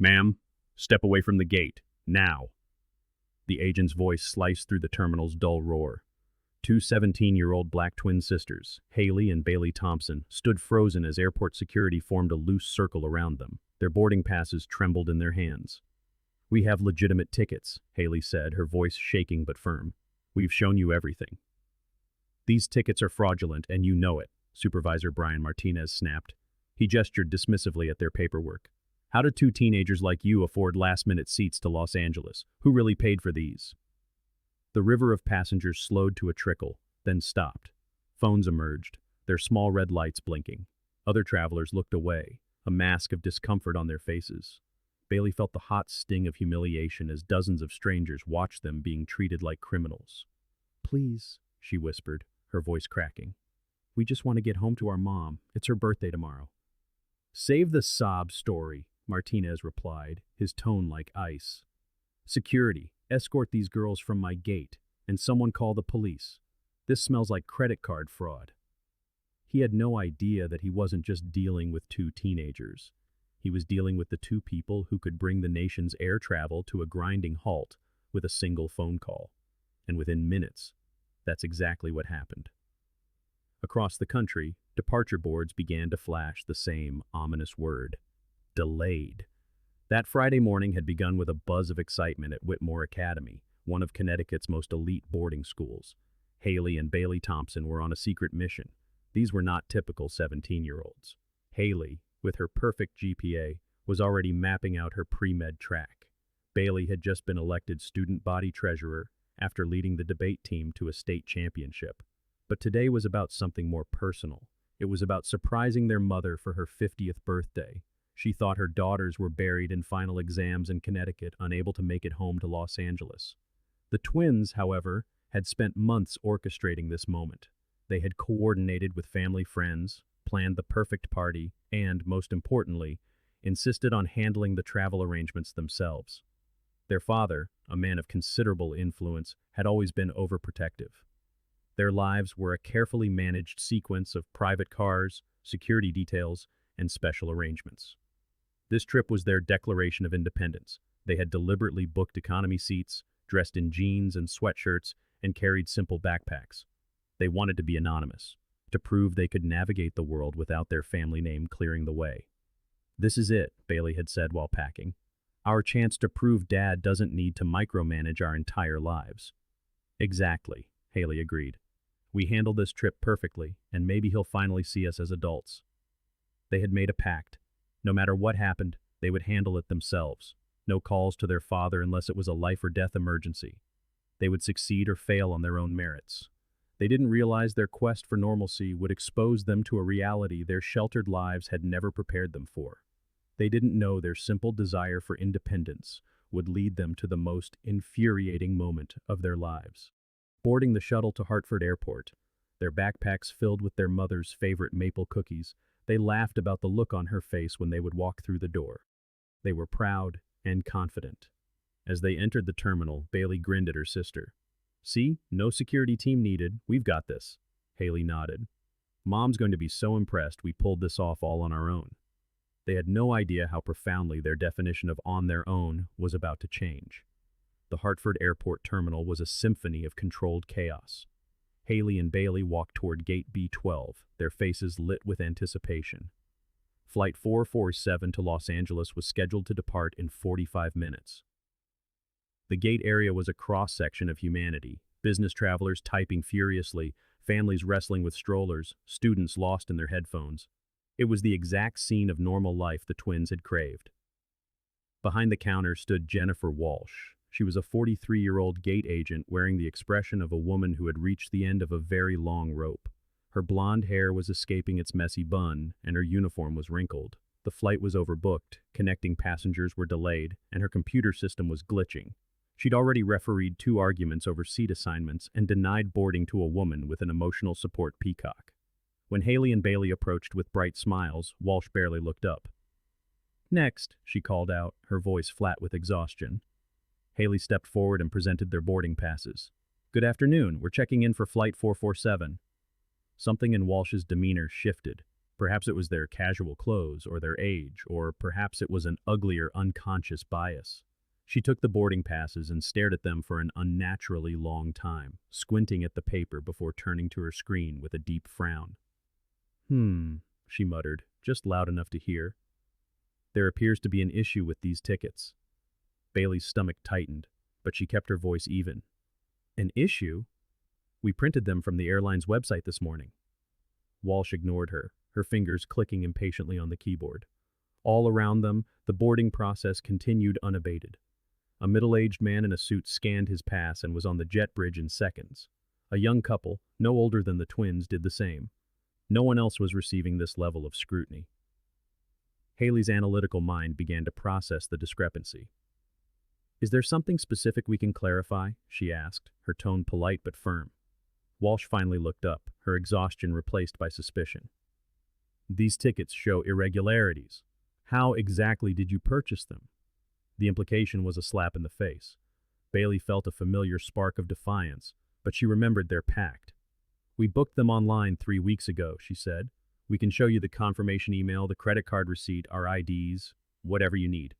Ma'am, step away from the gate, now. The agent's voice sliced through the terminal's dull roar. Two 17-year-old black twin sisters, Haley and Bailey Thompson, stood frozen as airport security formed a loose circle around them. Their boarding passes trembled in their hands. "We have legitimate tickets," Haley said, her voice shaking but firm. "We've shown you everything." "These tickets are fraudulent, and you know it," Supervisor Brian Martinez snapped. He gestured dismissively at their paperwork. "How did two teenagers like you afford last-minute seats to Los Angeles? Who really paid for these?" The river of passengers slowed to a trickle, then stopped. Phones emerged, their small red lights blinking. Other travelers looked away, a mask of discomfort on their faces. Bailey felt the hot sting of humiliation as dozens of strangers watched them being treated like criminals. "Please," she whispered, her voice cracking. "We just want to get home to our mom. It's her birthday tomorrow." "Save the sob story," Martinez replied, his tone like ice. "Security, escort these girls from my gate, and someone call the police. This smells like credit card fraud." He had no idea that he wasn't just dealing with two teenagers. He was dealing with the two people who could bring the nation's air travel to a grinding halt with a single phone call. And within minutes, that's exactly what happened. Across the country, departure boards began to flash the same ominous word: delayed. That Friday morning had begun with a buzz of excitement at Whitmore Academy, one of Connecticut's most elite boarding schools. Haley and Bailey Thompson were on a secret mission. These were not typical 17-year-olds. Haley, with her perfect GPA, was already mapping out her pre-med track. Bailey had just been elected student body treasurer after leading the debate team to a state championship. But today was about something more personal. It was about surprising their mother for her 50th birthday. She thought her daughters were buried in final exams in Connecticut, unable to make it home to Los Angeles. The twins, however, had spent months orchestrating this moment. They had coordinated with family friends, planned the perfect party, and, most importantly, insisted on handling the travel arrangements themselves. Their father, a man of considerable influence, had always been overprotective. Their lives were a carefully managed sequence of private cars, security details, and special arrangements. This trip was their declaration of independence. They had deliberately booked economy seats, dressed in jeans and sweatshirts, and carried simple backpacks. They wanted to be anonymous, to prove they could navigate the world without their family name clearing the way. "This is it," Bailey had said while packing. "Our chance to prove Dad doesn't need to micromanage our entire lives." "Exactly," Haley agreed. "We handled this trip perfectly, and maybe he'll finally see us as adults." They had made a pact. No matter what happened, they would handle it themselves. No calls to their father unless it was a life-or-death emergency. They would succeed or fail on their own merits. They didn't realize their quest for normalcy would expose them to a reality their sheltered lives had never prepared them for. They didn't know their simple desire for independence would lead them to the most infuriating moment of their lives. Boarding the shuttle to Hartford Airport, their backpacks filled with their mother's favorite maple cookies, they laughed about the look on her face when they would walk through the door. They were proud and confident. As they entered the terminal, Bailey grinned at her sister. "See, no security team needed. We've got this." Haley nodded. "Mom's going to be so impressed we pulled this off all on our own." They had no idea how profoundly their definition of "on their own" was about to change. The Hartford Airport terminal was a symphony of controlled chaos. Haley and Bailey walked toward Gate B12, their faces lit with anticipation. Flight 447 to Los Angeles was scheduled to depart in 45 minutes. The gate area was a cross-section of humanity, business travelers typing furiously, families wrestling with strollers, students lost in their headphones. It was the exact scene of normal life the twins had craved. Behind the counter stood Jennifer Walsh. She was a 43-year-old gate agent wearing the expression of a woman who had reached the end of a very long rope. Her blonde hair was escaping its messy bun, and her uniform was wrinkled. The flight was overbooked, connecting passengers were delayed, and her computer system was glitching. She'd already refereed 2 arguments over seat assignments and denied boarding to a woman with an emotional support peacock. When Haley and Bailey approached with bright smiles, Walsh barely looked up. "Next," she called out, her voice flat with exhaustion. Haley stepped forward and presented their boarding passes. "Good afternoon, we're checking in for Flight 447. Something in Walsh's demeanor shifted. Perhaps it was their casual clothes, or their age, or perhaps it was an uglier unconscious bias. She took the boarding passes and stared at them for an unnaturally long time, squinting at the paper before turning to her screen with a deep frown. She muttered, just loud enough to hear. There appears to be an issue with these tickets. Bailey's stomach tightened, but she kept her voice even. An issue? We printed them from the airline's website this morning. Walsh ignored her, her fingers clicking impatiently on the keyboard. All around them, the boarding process continued unabated. A middle-aged man in a suit scanned his pass and was on the jet bridge in seconds. A young couple, no older than the twins, did the same. No one else was receiving this level of scrutiny. Haley's analytical mind began to process the discrepancy. Is there something specific we can clarify? She asked, her tone polite but firm. Walsh finally looked up, her exhaustion replaced by suspicion. These tickets show irregularities. How exactly did you purchase them? The implication was a slap in the face. Bailey felt a familiar spark of defiance, but she remembered their pact. We booked them online 3 weeks ago, she said. We can show you the confirmation email, the credit card receipt, our IDs, whatever you need.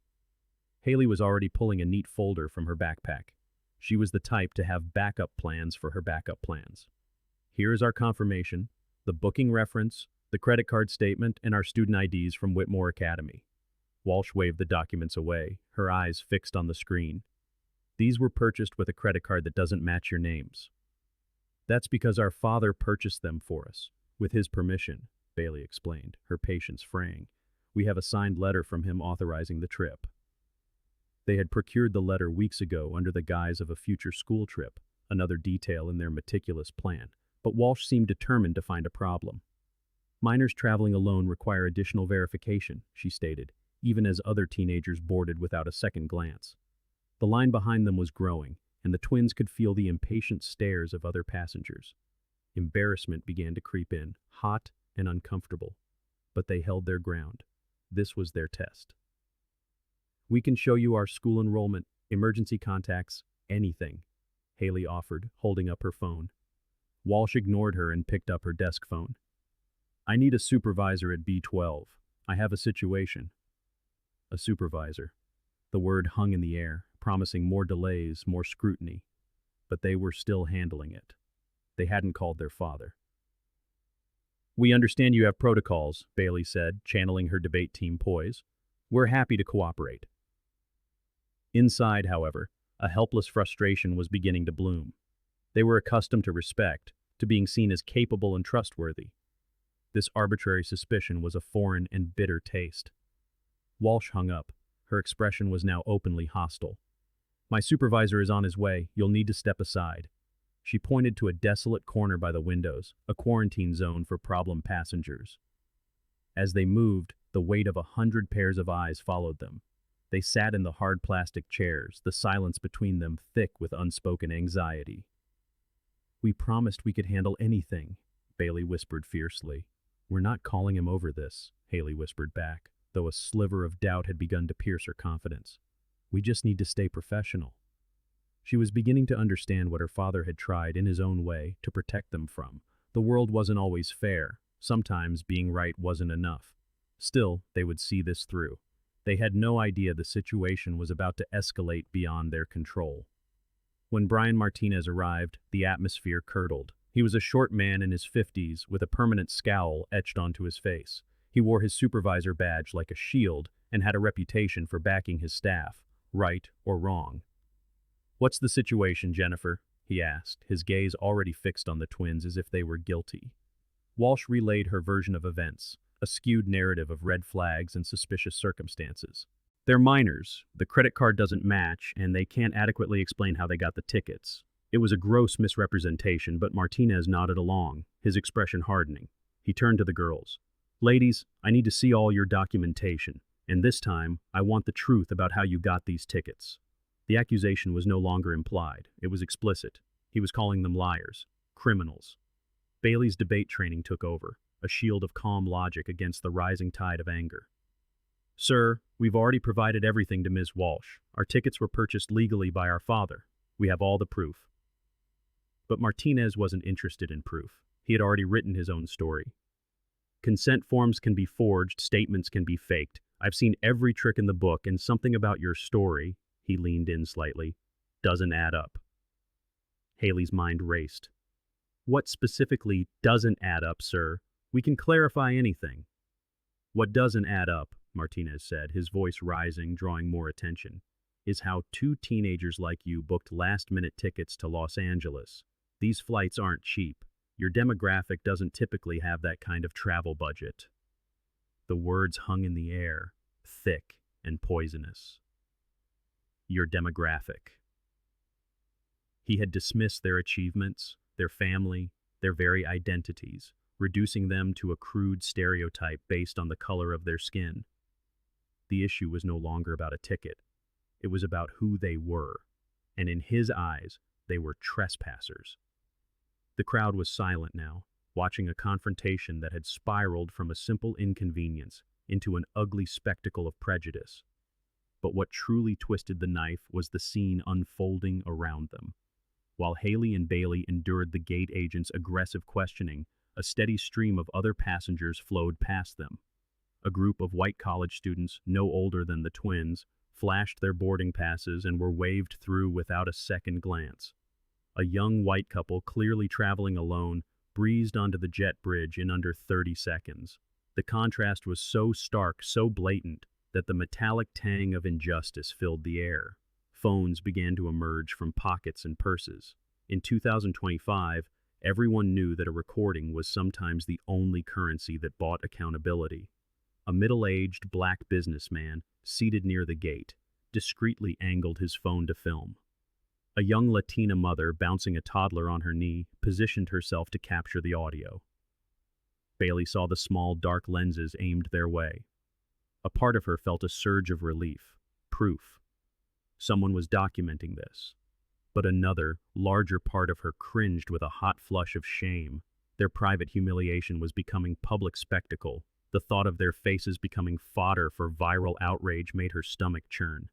Haley was already pulling a neat folder from her backpack. She was the type to have backup plans for her backup plans. Here is our confirmation, the booking reference, the credit card statement, and our student IDs from Whitmore Academy. Walsh waved the documents away, her eyes fixed on the screen. These were purchased with a credit card that doesn't match your names. That's because our father purchased them for us, with his permission, Bailey explained, her patience fraying. We have a signed letter from him authorizing the trip. They had procured the letter weeks ago under the guise of a future school trip, another detail in their meticulous plan, but Walsh seemed determined to find a problem. Minors traveling alone require additional verification, she stated, even as other teenagers boarded without a second glance. The line behind them was growing, and the twins could feel the impatient stares of other passengers. Embarrassment began to creep in, hot and uncomfortable, but they held their ground. This was their test. We can show you our school enrollment, emergency contacts, anything, Haley offered, holding up her phone. Walsh ignored her and picked up her desk phone. I need a supervisor at B12. I have a situation. A supervisor. The word hung in the air, promising more delays, more scrutiny. But they were still handling it. They hadn't called their father. We understand you have protocols, Bailey said, channeling her debate team poise. We're happy to cooperate. Inside, however, a helpless frustration was beginning to bloom. They were accustomed to respect, to being seen as capable and trustworthy. This arbitrary suspicion was a foreign and bitter taste. Walsh hung up. Her expression was now openly hostile. My supervisor is on his way. You'll need to step aside. She pointed to a desolate corner by the windows, a quarantine zone for problem passengers. As they moved, the weight of 100 pairs of eyes followed them. They sat in the hard plastic chairs, the silence between them thick with unspoken anxiety. We promised we could handle anything, Bailey whispered fiercely. We're not calling him over this, Haley whispered back, though a sliver of doubt had begun to pierce her confidence. We just need to stay professional. She was beginning to understand what her father had tried in his own way to protect them from. The world wasn't always fair. Sometimes being right wasn't enough. Still, they would see this through. They had no idea the situation was about to escalate beyond their control. When Brian Martinez arrived, the atmosphere curdled. He was a short man in his 50s with a permanent scowl etched onto his face. He wore his supervisor badge like a shield and had a reputation for backing his staff, right or wrong. What's the situation, Jennifer? He asked, his gaze already fixed on the twins as if they were guilty. Walsh relayed her version of events, a skewed narrative of red flags and suspicious circumstances. They're minors, the credit card doesn't match, and they can't adequately explain how they got the tickets. It was a gross misrepresentation, but Martinez nodded along, his expression hardening. He turned to the girls. Ladies, I need to see all your documentation, and this time, I want the truth about how you got these tickets. The accusation was no longer implied, it was explicit. He was calling them liars, criminals. Bailey's debate training took over, a shield of calm logic against the rising tide of anger. Sir, we've already provided everything to Ms. Walsh. Our tickets were purchased legally by our father. We have all the proof. But Martinez wasn't interested in proof. He had already written his own story. Consent forms can be forged, statements can be faked. I've seen every trick in the book, and something about your story," he leaned in slightly, "doesn't add up." Haley's mind raced. "What specifically doesn't add up, sir? We can clarify anything." "What doesn't add up," Martinez said, his voice rising, drawing more attention, "is how two teenagers like you booked last-minute tickets to Los Angeles. These flights aren't cheap. Your demographic doesn't typically have that kind of travel budget." The words hung in the air, thick and poisonous. Your demographic. He had dismissed their achievements, their family, their very identities, reducing them to a crude stereotype based on the color of their skin. The issue was no longer about a ticket. It was about who they were, and in his eyes, they were trespassers. The crowd was silent now, watching a confrontation that had spiraled from a simple inconvenience into an ugly spectacle of prejudice. But what truly twisted the knife was the scene unfolding around them. While Haley and Bailey endured the gate agent's aggressive questioning, a steady stream of other passengers flowed past them. A group of white college students, no older than the twins, flashed their boarding passes and were waved through without a second glance. A young white couple, clearly traveling alone, breezed onto the jet bridge in under 30 seconds. The contrast was so stark, so blatant, that the metallic tang of injustice filled the air. Phones began to emerge from pockets and purses. In 2025, everyone knew that a recording was sometimes the only currency that bought accountability. A middle-aged black businessman, seated near the gate, discreetly angled his phone to film. A young Latina mother, bouncing a toddler on her knee, positioned herself to capture the audio. Bailey saw the small, dark lenses aimed their way. A part of her felt a surge of relief. Proof. Someone was documenting this. But another, larger part of her cringed with a hot flush of shame. Their private humiliation was becoming public spectacle. The thought of their faces becoming fodder for viral outrage made her stomach churn.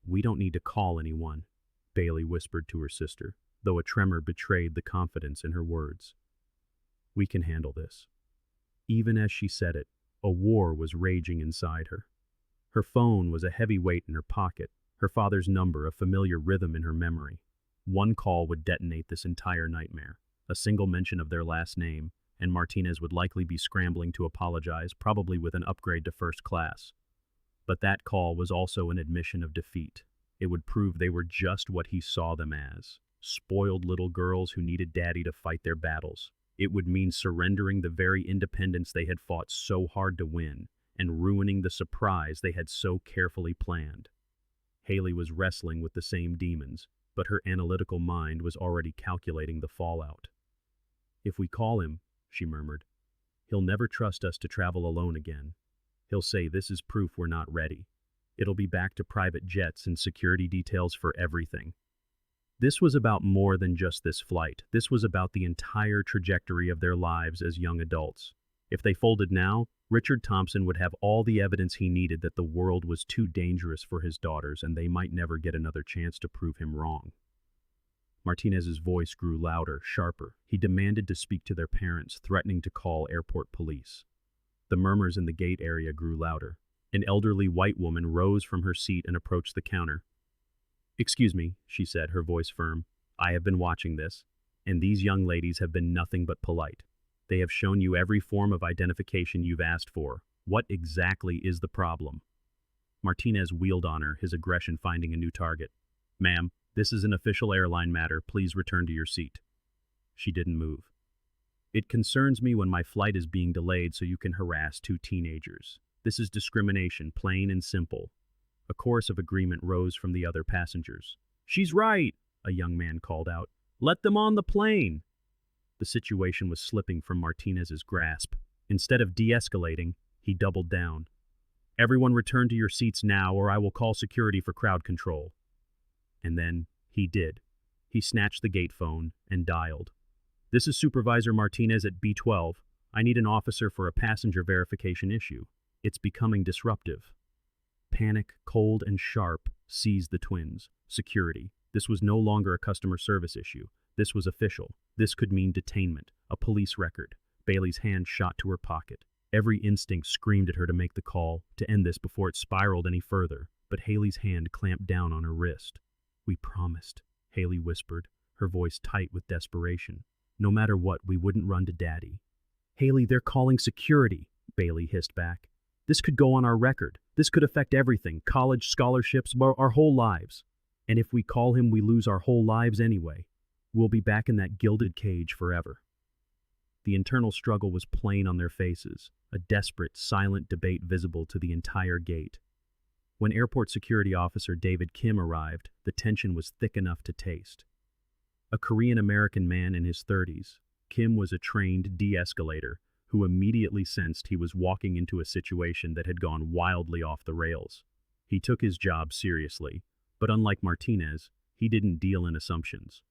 "We don't need to call anyone," Bailey whispered to her sister, though a tremor betrayed the confidence in her words. "We can handle this." Even as she said it, a war was raging inside her. Her phone was a heavy weight in her pocket, her father's number a familiar rhythm in her memory. One call would detonate this entire nightmare. A single mention of their last name, and Martinez would likely be scrambling to apologize, probably with an upgrade to first class. But that call was also an admission of defeat. It would prove they were just what he saw them as, spoiled little girls who needed daddy to fight their battles. It would mean surrendering the very independence they had fought so hard to win, and ruining the surprise they had so carefully planned. Haley was wrestling with the same demons, but her analytical mind was already calculating the fallout. "If we call him," she murmured, "he'll never trust us to travel alone again. He'll say this is proof we're not ready. It'll be back to private jets and security details for everything." This was about more than just this flight. This was about the entire trajectory of their lives as young adults. If they folded now, Richard Thompson would have all the evidence he needed that the world was too dangerous for his daughters and they might never get another chance to prove him wrong. Martinez's voice grew louder, sharper. He demanded to speak to their parents, threatening to call airport police. The murmurs in the gate area grew louder. An elderly white woman rose from her seat and approached the counter. "Excuse me," she said, her voice firm. "I have been watching this, and these young ladies have been nothing but polite. They have shown you every form of identification you've asked for. What exactly is the problem?" Martinez wheeled on her, his aggression finding a new target. "Ma'am, this is an official airline matter. Please return to your seat." She didn't move. "It concerns me when my flight is being delayed so you can harass two teenagers. This is discrimination, plain and simple." A chorus of agreement rose from the other passengers. "She's right," a young man called out. "Let them on the plane." The situation was slipping from Martinez's grasp. Instead of de-escalating, he doubled down. "Everyone return to your seats now or I will call security for crowd control." And then, he did. He snatched the gate phone and dialed. "This is Supervisor Martinez at B12. I need an officer for a passenger verification issue. It's becoming disruptive." Panic, cold and sharp, seized the twins. Security. This was no longer a customer service issue. This was official. This could mean detainment, a police record. Bailey's hand shot to her pocket. Every instinct screamed at her to make the call, to end this before it spiraled any further, but Haley's hand clamped down on her wrist. "We promised," Haley whispered, her voice tight with desperation. "No matter what, we wouldn't run to Daddy." "Haley, they're calling security," Bailey hissed back. "This could go on our record. This could affect everything, college, scholarships, our whole lives. And if we call him, we lose our whole lives anyway. We'll be back in that gilded cage forever." The internal struggle was plain on their faces, a desperate, silent debate visible to the entire gate. When Airport Security Officer David Kim arrived, the tension was thick enough to taste. A Korean-American man in his 30s, Kim was a trained de-escalator who immediately sensed he was walking into a situation that had gone wildly off the rails. He took his job seriously, but unlike Martinez, he didn't deal in assumptions.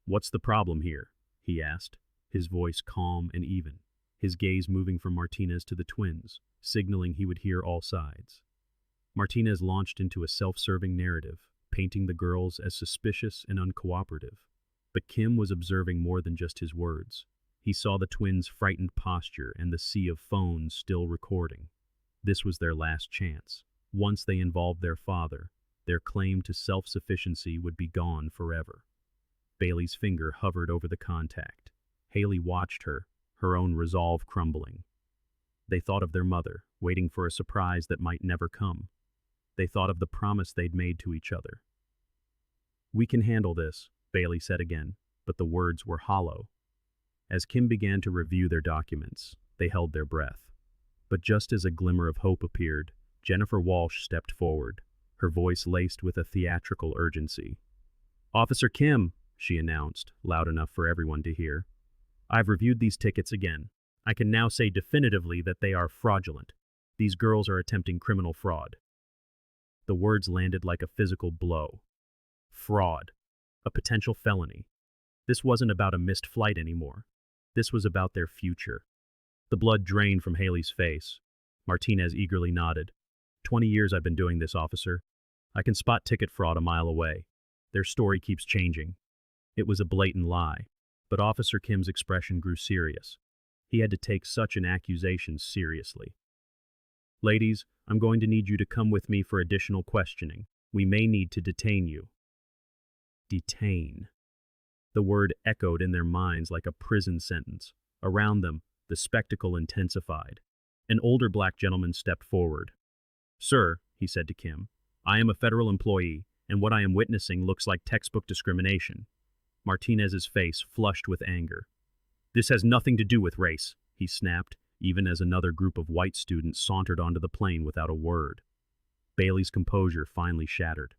"What's the problem here?" he asked, his voice calm and even, his gaze moving from Martinez to the twins, signaling he would hear all sides. Martinez launched into a self-serving narrative, painting the girls as suspicious and uncooperative. But Kim was observing more than just his words. He saw the twins' frightened posture and the sea of phones still recording. This was their last chance. Once they involved their father, their claim to self-sufficiency would be gone forever. Bailey's finger hovered over the contact. Haley watched her, her own resolve crumbling. They thought of their mother, waiting for a surprise that might never come. They thought of the promise they'd made to each other. "We can handle this," Bailey said again, but the words were hollow. As Kim began to review their documents, they held their breath. But just as a glimmer of hope appeared, Jennifer Walsh stepped forward, her voice laced with a theatrical urgency. "Officer Kim," she announced, loud enough for everyone to hear, "I've reviewed these tickets again. I can now say definitively that they are fraudulent. These girls are attempting criminal fraud." The words landed like a physical blow. Fraud. A potential felony. This wasn't about a missed flight anymore. This was about their future. The blood drained from Haley's face. Martinez eagerly nodded. 20 years I've been doing this, officer. I can spot ticket fraud a mile away. Their story keeps changing." It was a blatant lie, but Officer Kim's expression grew serious. He had to take such an accusation seriously. "Ladies, I'm going to need you to come with me for additional questioning. We may need to detain you." Detain. The word echoed in their minds like a prison sentence. Around them, the spectacle intensified. An older black gentleman stepped forward. "Sir," he said to Kim, "I am a federal employee, and what I am witnessing looks like textbook discrimination." Martinez's face flushed with anger. "This has nothing to do with race," he snapped, even as another group of white students sauntered onto the plane without a word. Bailey's composure finally shattered.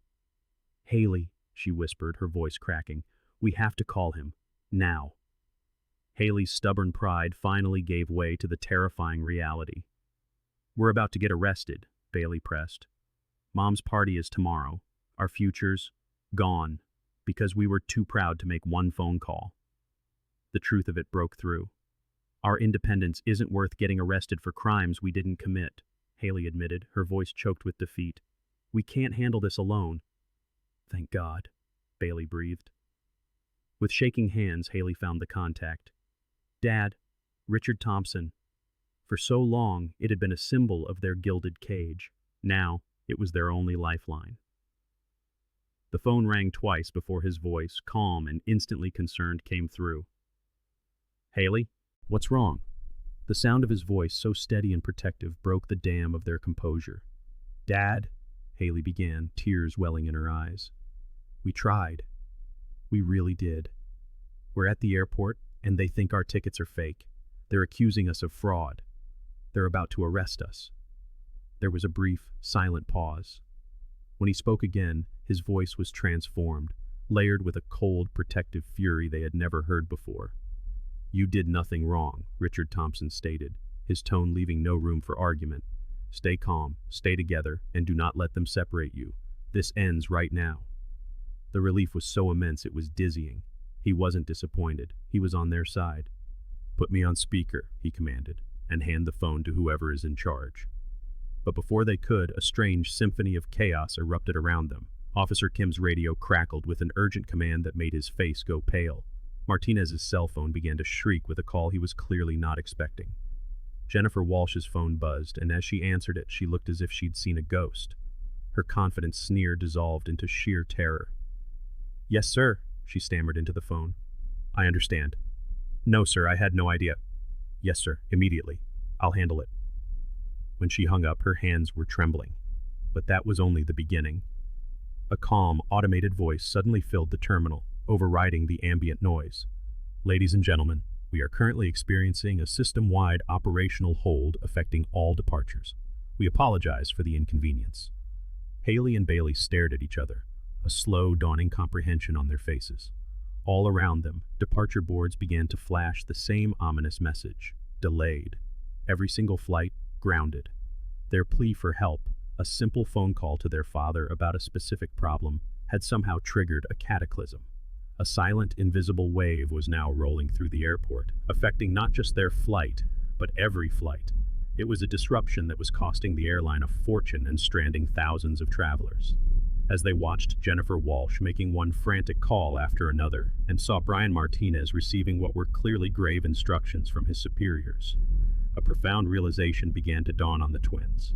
"Haley," she whispered, her voice cracking, "we have to call him. Now." Haley's stubborn pride finally gave way to the terrifying reality. "We're about to get arrested," Bailey pressed. "Mom's party is tomorrow. Our futures, gone, because we were too proud to make one phone call." The truth of it broke through. "Our independence isn't worth getting arrested for crimes we didn't commit," Haley admitted, her voice choked with defeat. "We can't handle this alone." "Thank God," Bailey breathed. With shaking hands, Haley found the contact. "Dad, Richard Thompson." For so long, it had been a symbol of their gilded cage. Now, it was their only lifeline. The phone rang twice before his voice, calm and instantly concerned, came through. "Haley, what's wrong?" The sound of his voice, so steady and protective, broke the dam of their composure. "Dad," Haley began, tears welling in her eyes. "We tried. We really did. We're at the airport, and they think our tickets are fake. They're accusing us of fraud. They're about to arrest us." There was a brief, silent pause. When he spoke again, his voice was transformed, layered with a cold, protective fury they had never heard before. "You did nothing wrong," Richard Thompson stated, his tone leaving no room for argument. "Stay calm, stay together, and do not let them separate you. This ends right now." The relief was so immense it was dizzying. He wasn't disappointed. He was on their side. "Put me on speaker," he commanded, "and hand the phone to whoever is in charge." But before they could, a strange symphony of chaos erupted around them. Officer Kim's radio crackled with an urgent command that made his face go pale. Martinez's cell phone began to shriek with a call he was clearly not expecting. Jennifer Walsh's phone buzzed, and as she answered it, she looked as if she'd seen a ghost. Her confident sneer dissolved into sheer terror. "Yes, sir," she stammered into the phone. "I understand." "No, sir, I had no idea." "Yes, sir, immediately. I'll handle it." When she hung up, her hands were trembling. But that was only the beginning. A calm, automated voice suddenly filled the terminal, overriding the ambient noise. "Ladies and gentlemen, we are currently experiencing a system-wide operational hold affecting all departures. We apologize for the inconvenience." Haley and Bailey stared at each other, a slow, dawning comprehension on their faces. All around them, departure boards began to flash the same ominous message: delayed. Every single flight, grounded. Their plea for help, a simple phone call to their father about a specific problem, had somehow triggered a cataclysm. A silent, invisible wave was now rolling through the airport, affecting not just their flight, but every flight. It was a disruption that was costing the airline a fortune and stranding thousands of travelers. As they watched Jennifer Walsh making one frantic call after another, and saw Brian Martinez receiving what were clearly grave instructions from his superiors, a profound realization began to dawn on the twins.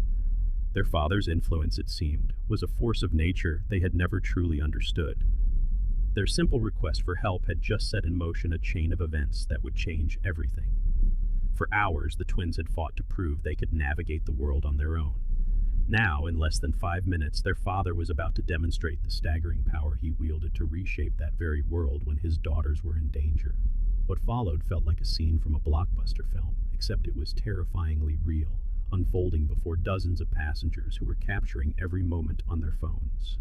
Their father's influence, it seemed, was a force of nature they had never truly understood. Their simple request for help had just set in motion a chain of events that would change everything. For hours, the twins had fought to prove they could navigate the world on their own. Now, in less than 5 minutes, their father was about to demonstrate the staggering power he wielded to reshape that very world when his daughters were in danger. What followed felt like a scene from a blockbuster film, except it was terrifyingly real, unfolding before dozens of passengers who were capturing every moment on their phones.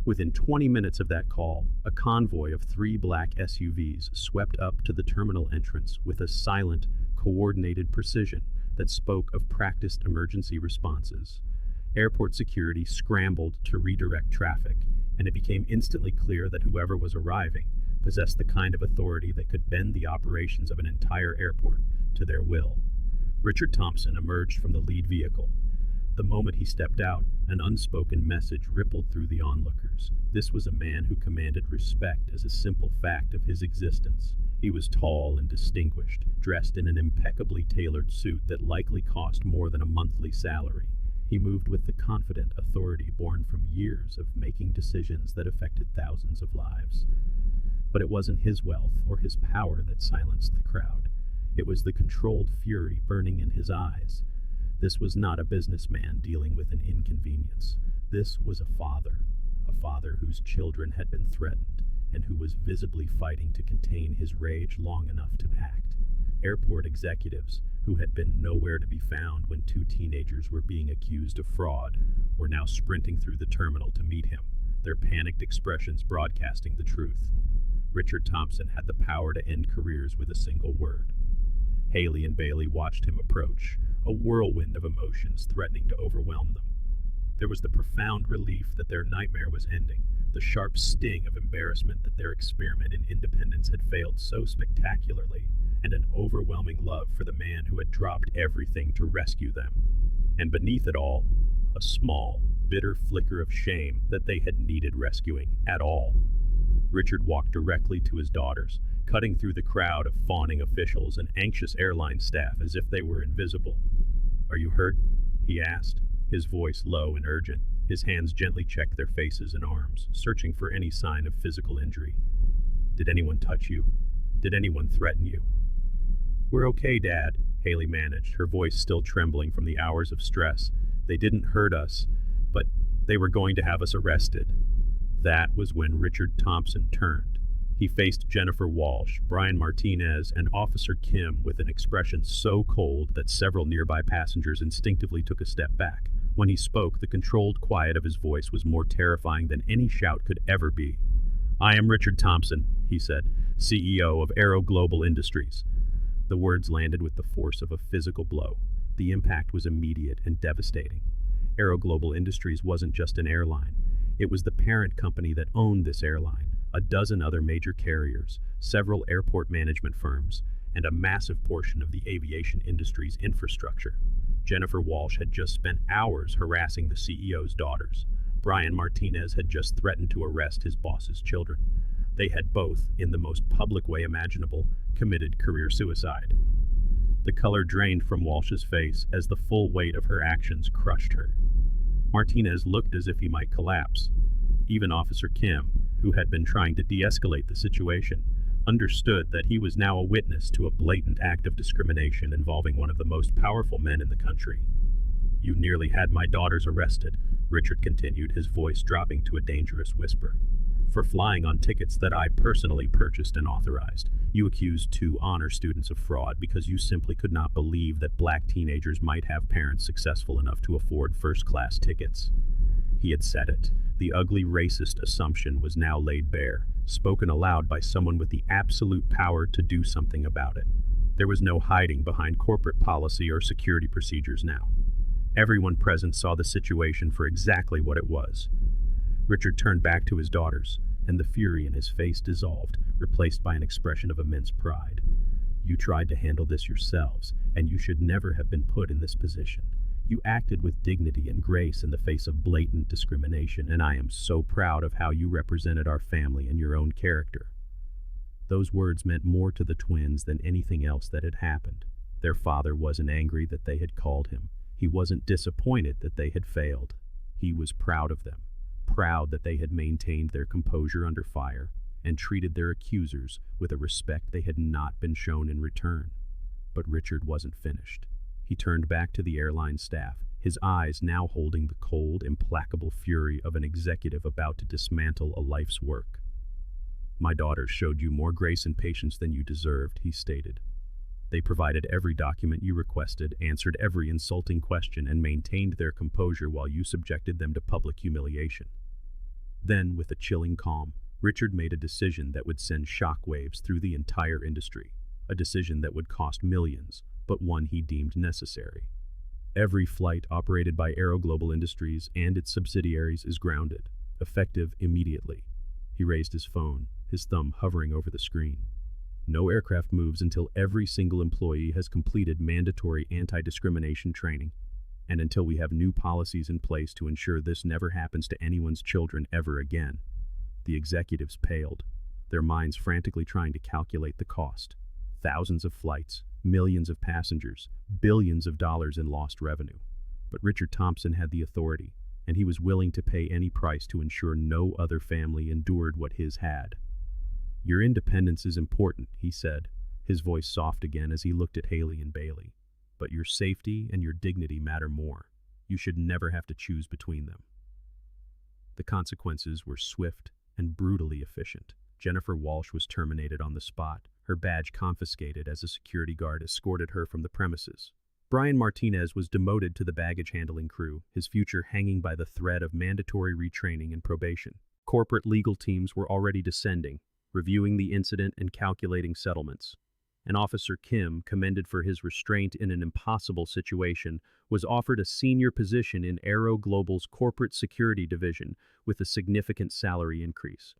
Within 20 minutes of that call, a convoy of 3 black SUVs swept up to the terminal entrance with a silent, coordinated precision that spoke of practiced emergency responses. Airport security scrambled to redirect traffic, and it became instantly clear that whoever was arriving possessed the kind of authority that could bend the operations of an entire airport to their will. Richard Thompson emerged from the lead vehicle. The moment he stepped out, an unspoken message rippled through the onlookers. This was a man who commanded respect as a simple fact of his existence. He was tall and distinguished, dressed in an impeccably tailored suit that likely cost more than a monthly salary. He moved with the confident authority born from years of making decisions that affected thousands of lives. But it wasn't his wealth or his power that silenced the crowd. It was the controlled fury burning in his eyes. This was not a businessman dealing with an inconvenience. This was a father whose children had been threatened, and who was visibly fighting to contain his rage long enough to act. Airport executives, who had been nowhere to be found when 2 teenagers were being accused of fraud, were now sprinting through the terminal to meet him, their panicked expressions broadcasting the truth. Richard Thompson had the power to end careers with a single word. Haley and Bailey watched him approach, a whirlwind of emotions threatening to overwhelm them. There was the profound relief that their nightmare was ending, the sharp sting of embarrassment that their experiment in independence had failed so spectacularly, and an overwhelming love for the man who had dropped everything to rescue them. And beneath it all, a small, bitter flicker of shame that they had needed rescuing at all. Richard walked directly to his daughters, cutting through the crowd of fawning officials and anxious airline staff as if they were invisible. "Are you hurt?" he asked, his voice low and urgent. His hands gently checked their faces and arms, searching for any sign of physical injury. "Did anyone touch you? Did anyone threaten you?" "We're okay, Dad," Haley managed, her voice still trembling from the hours of stress. "They didn't hurt us, but they were going to have us arrested." That was when Richard Thompson turned. He faced Jennifer Walsh, Brian Martinez, and Officer Kim with an expression so cold that several nearby passengers instinctively took a step back. When he spoke, the controlled quiet of his voice was more terrifying than any shout could ever be. "I am Richard Thompson," he said, CEO of Aero Global Industries. The words landed with the force of a physical blow. The impact was immediate and devastating. Aero Global Industries wasn't just an airline. It was the parent company that owned this airline, a dozen other major carriers, several airport management firms, and a massive portion of the aviation industry's infrastructure. Jennifer Walsh had just spent hours harassing the CEO's daughters. Brian Martinez had just threatened to arrest his boss's children. They had both, in the most public way imaginable, committed career suicide. The color drained from Walsh's face as the full weight of her actions crushed her. Martinez looked as if he might collapse. Even Officer Kim, who had been trying to de-escalate the situation, understood that he was now a witness to a blatant act of discrimination involving one of the most powerful men in the country. "You nearly had my daughters arrested," Richard continued, his voice dropping to a dangerous whisper. "For flying on tickets that I personally purchased and authorized. You accused 2 honor students of fraud because you simply could not believe that black teenagers might have parents successful enough to afford first-class tickets." He had said it. The ugly racist assumption was now laid bare, spoken aloud by someone with the absolute power to do something about it. There was no hiding behind corporate policy or security procedures now. Everyone present saw the situation for exactly what it was. Richard turned back to his daughters, and the fury in his face dissolved, replaced by an expression of immense pride. "You tried to handle this yourselves, and you should never have been put in this position. You acted with dignity and grace in the face of blatant discrimination, and I am so proud of how you represented our family and your own character." Those words meant more to the twins than anything else that had happened. Their father wasn't angry that they had called him. He wasn't disappointed that they had failed. He was proud of them, proud that they had maintained their composure under fire and treated their accusers with a respect they had not been shown in return. But Richard wasn't finished. He turned back to the airline staff, his eyes now holding the cold, implacable fury of an executive about to dismantle a life's work. "My daughters showed you more grace and patience than you deserved," he stated. "They provided every document you requested, answered every insulting question, and maintained their composure while you subjected them to public humiliation." Then, with a chilling calm, Richard made a decision that would send shockwaves through the entire industry, a decision that would cost millions, but one he deemed necessary. "Every flight operated by Aero Global Industries and its subsidiaries is grounded, effective immediately." He raised his phone, his thumb hovering over the screen. "No aircraft moves until every single employee has completed mandatory anti-discrimination training, and until we have new policies in place to ensure this never happens to anyone's children ever again." The executives paled, their minds frantically trying to calculate the cost. Thousands of flights, millions of passengers, billions of dollars in lost revenue. But Richard Thompson had the authority, and he was willing to pay any price to ensure no other family endured what his had. "Your independence is important," he said, his voice soft again as he looked at Haley and Bailey. "But your safety and your dignity matter more. You should never have to choose between them." The consequences were swift and brutally efficient. Jennifer Walsh was terminated on the spot, her badge confiscated as a security guard escorted her from the premises. Brian Martinez was demoted to the baggage handling crew, his future hanging by the thread of mandatory retraining and probation. Corporate legal teams were already descending, reviewing the incident and calculating settlements. And Officer Kim, commended for his restraint in an impossible situation, was offered a senior position in Aero Global's corporate security division with a significant salary increase.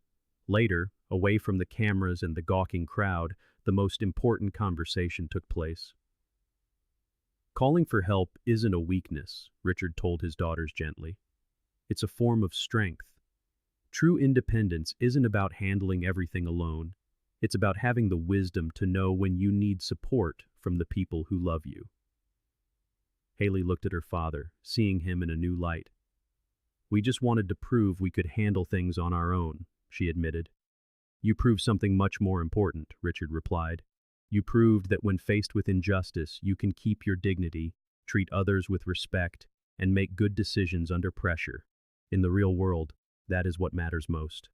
Later, away from the cameras and the gawking crowd, the most important conversation took place. "Calling for help isn't a weakness," Richard told his daughters gently. "It's a form of strength. True independence isn't about handling everything alone. It's about having the wisdom to know when you need support from the people who love you." Haley looked at her father, seeing him in a new light. "We just wanted to prove we could handle things on our own," she admitted. "You proved something much more important," Richard replied. "You proved that when faced with injustice, you can keep your dignity, treat others with respect, and make good decisions under pressure. In the real world, that is what matters most."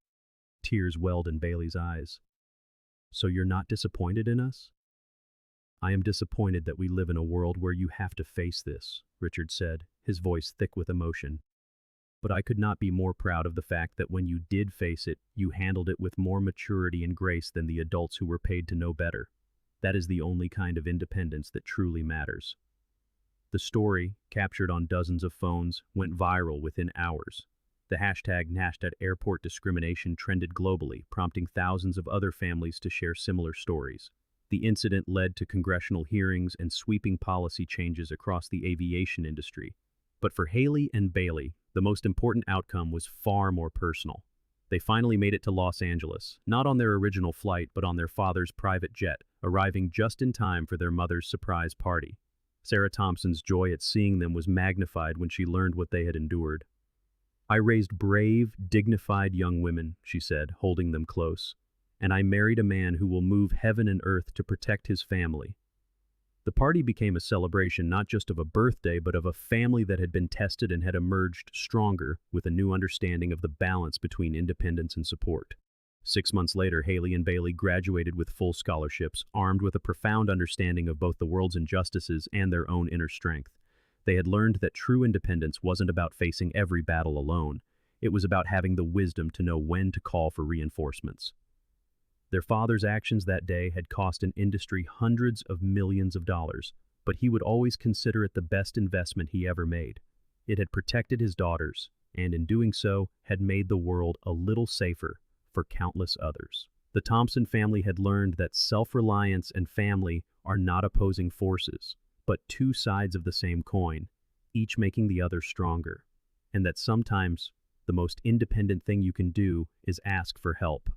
Tears welled in Bailey's eyes. "So you're not disappointed in us?" "I am disappointed that we live in a world where you have to face this," Richard said, his voice thick with emotion. "But I could not be more proud of the fact that when you did face it, you handled it with more maturity and grace than the adults who were paid to know better. That is the only kind of independence that truly matters." The story, captured on dozens of phones, went viral within hours. The hashtag #AirportDiscrimination trended globally, prompting thousands of other families to share similar stories. The incident led to congressional hearings and sweeping policy changes across the aviation industry. But for Haley and Bailey, the most important outcome was far more personal. They finally made it to Los Angeles, not on their original flight but on their father's private jet, arriving just in time for their mother's surprise party. Sarah Thompson's joy at seeing them was magnified when she learned what they had endured. "I raised brave, dignified young women," she said, holding them close, "and I married a man who will move heaven and earth to protect his family." The party became a celebration not just of a birthday but of a family that had been tested and had emerged stronger with a new understanding of the balance between independence and support. 6 months later, Haley and Bailey graduated with full scholarships, armed with a profound understanding of both the world's injustices and their own inner strength. They had learned that true independence wasn't about facing every battle alone. It was about having the wisdom to know when to call for reinforcements. Their father's actions that day had cost an industry hundreds of millions of dollars, but he would always consider it the best investment he ever made. It had protected his daughters, and in doing so, had made the world a little safer for countless others. The Thompson family had learned that self-reliance and family are not opposing forces, but two sides of the same coin, each making the other stronger, and that sometimes the most independent thing you can do is ask for help.